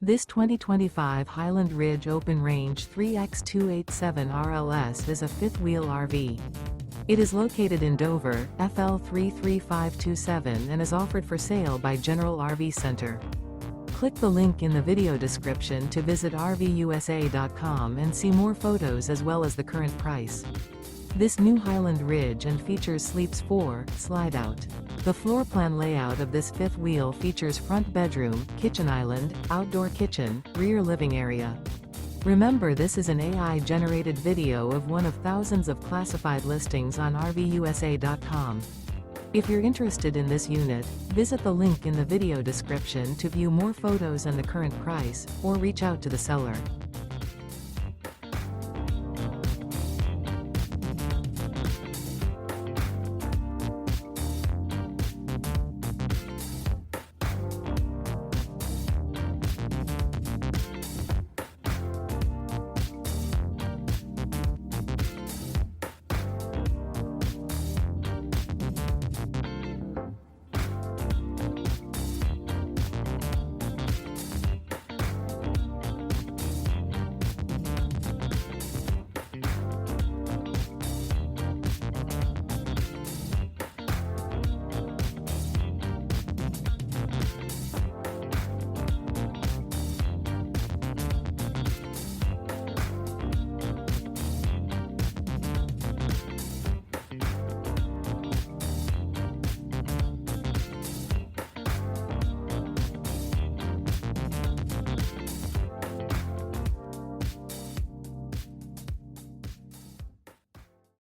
This 2025 Highland Ridge Open Range 3x287 RLS is a fifth-wheel RV. It is located in Dover, FL 33527 and is offered for sale by General RV Center. Click the link in the video description to visit RVUSA.com and see more photos as well as the current price. This new Highland Ridge and features Sleeps 4, Slideout. The floor plan layout of this fifth wheel features front bedroom, kitchen island, outdoor kitchen, rear living area. Remember, this is an AI-generated video of one of thousands of classified listings on RVUSA.com. If you're interested in this unit, visit the link in the video description to view more photos and the current price, or reach out to the seller.